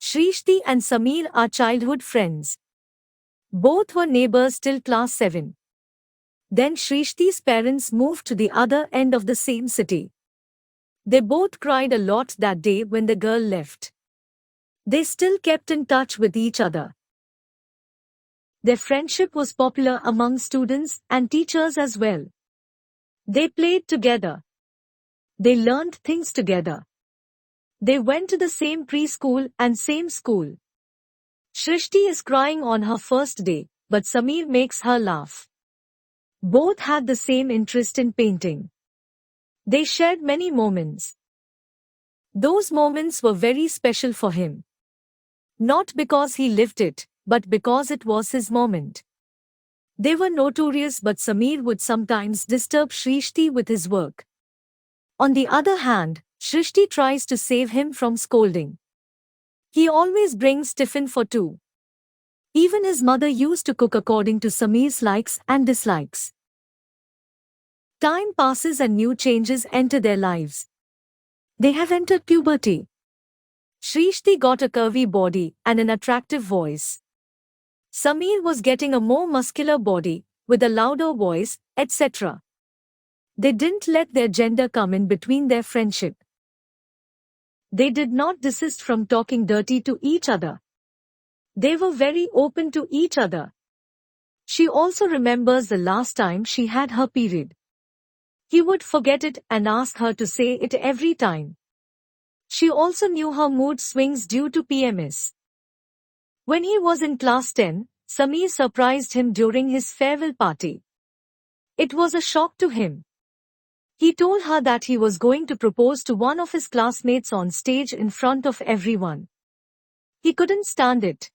Shrishti and Sameer are childhood friends. Both were neighbors till class 7. Then Shrishti's parents moved to the other end of the same city. They both cried a lot that day when the girl left. They still kept in touch with each other. Their friendship was popular among students and teachers as well. They played together. They learned things together. They went to the same preschool and same school. Shrishti is crying on her first day, but Sameer makes her laugh. Both had the same interest in painting. They shared many moments. Those moments were very special for him. Not because he lived it, but because it was his moment. They were notorious, but Sameer would sometimes disturb Shrishti with his work. On the other hand, Shrishti tries to save him from scolding. He always brings tiffin for two. Even his mother used to cook according to Sameer's likes and dislikes. Time passes and new changes enter their lives. They have entered puberty. Shrishti got a curvy body and an attractive voice. Sameer was getting a more muscular body, with a louder voice, etc. They didn't let their gender come in between their friendship. They did not desist from talking dirty to each other. They were very open to each other. She also remembers the last time she had her period. He would forget it and ask her to say it every time. She also knew her mood swings due to PMS. When he was in class 10, Sameer surprised him during his farewell party. It was a shock to him. He told her that he was going to propose to one of his classmates on stage in front of everyone. He couldn't stand it.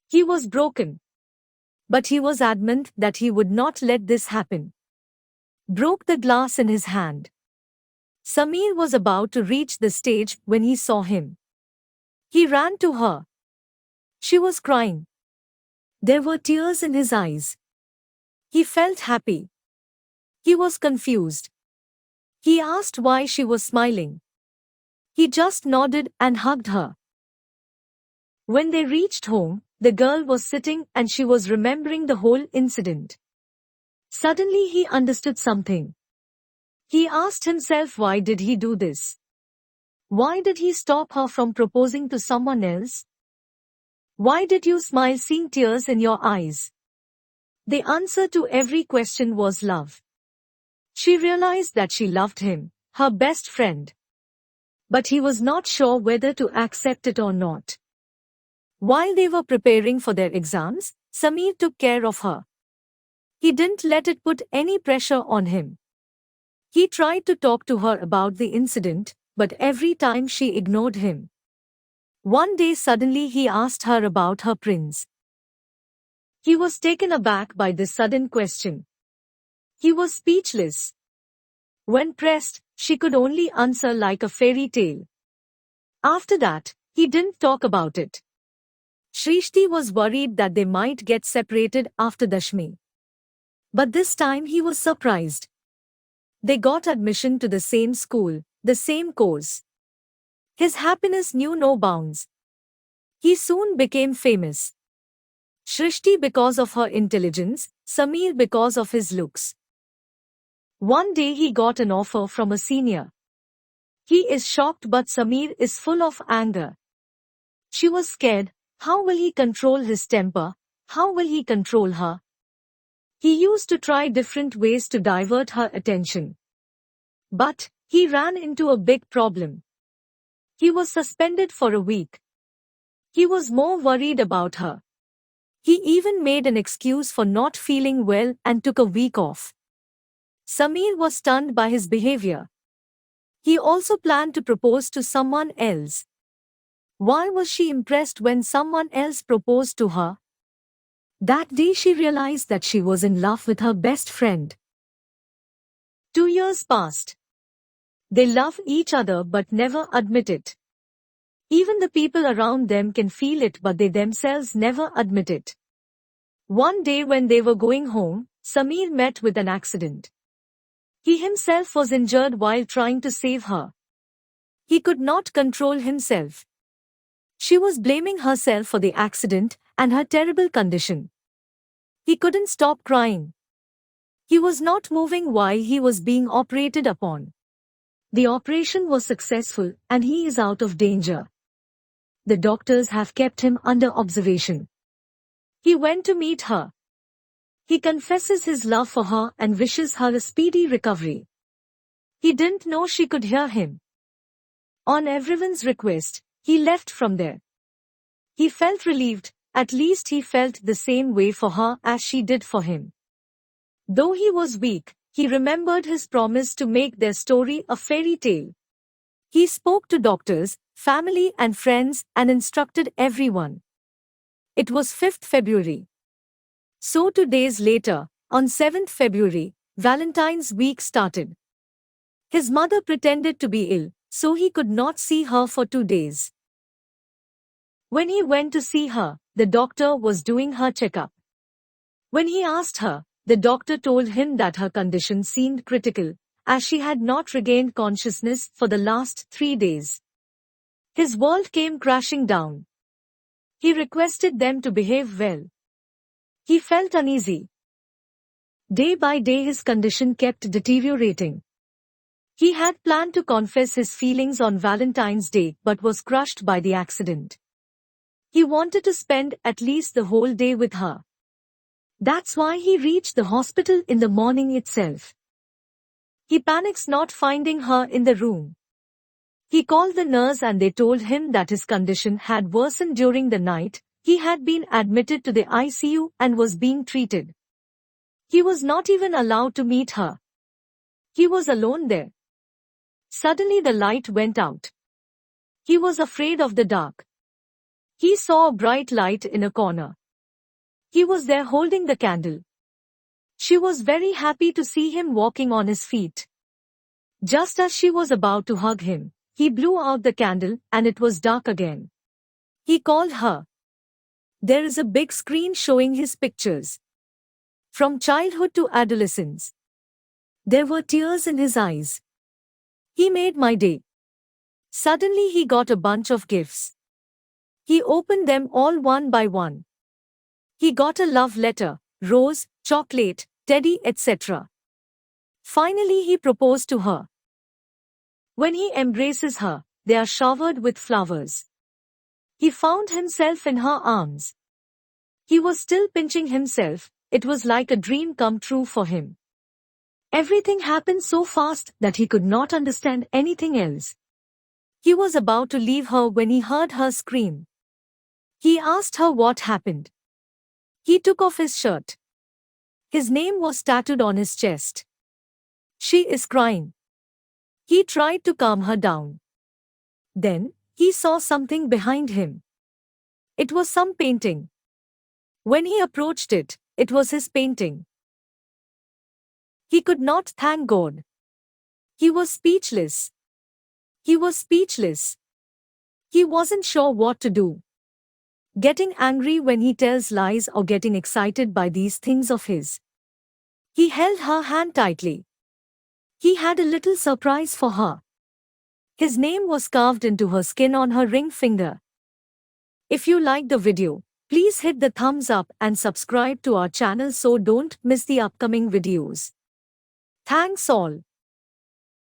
He was broken. But he was adamant that he would not let this happen. Broke the glass in his hand. Sameer was about to reach the stage when he saw him. He ran to her. She was crying. There were tears in his eyes. He felt happy. He was confused. He asked why she was smiling. He just nodded and hugged her. When they reached home, the girl was sitting and she was remembering the whole incident. Suddenly he understood something. He asked himself, why did he do this? Why did he stop her from proposing to someone else? Why did you smile seeing tears in your eyes? The answer to every question was love. She realized that she loved him, her best friend. But he was not sure whether to accept it or not. While they were preparing for their exams, Sameer took care of her. He didn't let it put any pressure on him. He tried to talk to her about the incident, but every time she ignored him. One day suddenly he asked her about her prince. He was taken aback by this sudden question. He was speechless. When pressed, she could only answer like a fairy tale. After that, he didn't talk about it. Shrishti was worried that they might get separated after Dashmi. But this time he was surprised. They got admission to the same school, the same course. His happiness knew no bounds. He soon became famous. Shrishti because of her intelligence, Sameer because of his looks. One day he got an offer from a senior. He is shocked, but Sameer is full of anger. She was scared. How will he control his temper? How will he control her? He used to try different ways to divert her attention. But he ran into a big problem. He was suspended for a week. He was more worried about her. He even made an excuse for not feeling well and took a week off. Sameer was stunned by his behavior. He also planned to propose to someone else. Why was she impressed when someone else proposed to her? That day she realized that she was in love with her best friend. 2 years passed. They love each other but never admit it. Even the people around them can feel it, but they themselves never admit it. One day when they were going home, Sameer met with an accident. He himself was injured while trying to save her. He could not control himself. She was blaming herself for the accident and her terrible condition. He couldn't stop crying. He was not moving while he was being operated upon. The operation was successful and he is out of danger. The doctors have kept him under observation. He went to meet her. He confesses his love for her and wishes her a speedy recovery. He didn't know she could hear him. On everyone's request, he left from there. He felt relieved, at least he felt the same way for her as she did for him. Though he was weak, he remembered his promise to make their story a fairy tale. He spoke to doctors, family and friends and instructed everyone. It was 5th February. So 2 days later, on 7th February, Valentine's week started. His mother pretended to be ill, so he could not see her for 2 days. When he went to see her, the doctor was doing her checkup. When he asked her, the doctor told him that her condition seemed critical, as she had not regained consciousness for the last 3 days. His world came crashing down. He requested them to behave well. He felt uneasy. Day by day his condition kept deteriorating. He had planned to confess his feelings on Valentine's Day but was crushed by the accident. He wanted to spend at least the whole day with her. That's why he reached the hospital in the morning itself. He panics not finding her in the room. He called the nurse and they told him that his condition had worsened during the night. He had been admitted to the ICU and was being treated. He was not even allowed to meet her. He was alone there. Suddenly the light went out. He was afraid of the dark. He saw a bright light in a corner. He was there holding the candle. She was very happy to see him walking on his feet. Just as she was about to hug him, he blew out the candle and it was dark again. He called her. There is a big screen showing his pictures. From childhood to adolescence. There were tears in his eyes. He made my day. Suddenly he got a bunch of gifts. He opened them all one by one. He got a love letter, rose, chocolate, teddy, etc. Finally he proposed to her. When he embraces her, they are showered with flowers. He found himself in her arms. He was still pinching himself. It was like a dream come true for him. Everything happened so fast that he could not understand anything else. He was about to leave her when he heard her scream. He asked her what happened. He took off his shirt. His name was tattooed on his chest. She is crying. He tried to calm her down. Then, he saw something behind him. It was some painting. When he approached it, it was his painting. He could not thank God. He was speechless. He was speechless. He wasn't sure what to do. Getting angry when he tells lies or getting excited by these things of his. He held her hand tightly. He had a little surprise for her. His name was carved into her skin on her ring finger. If you liked the video, please hit the thumbs up and subscribe to our channel so don't miss the upcoming videos. Thanks all.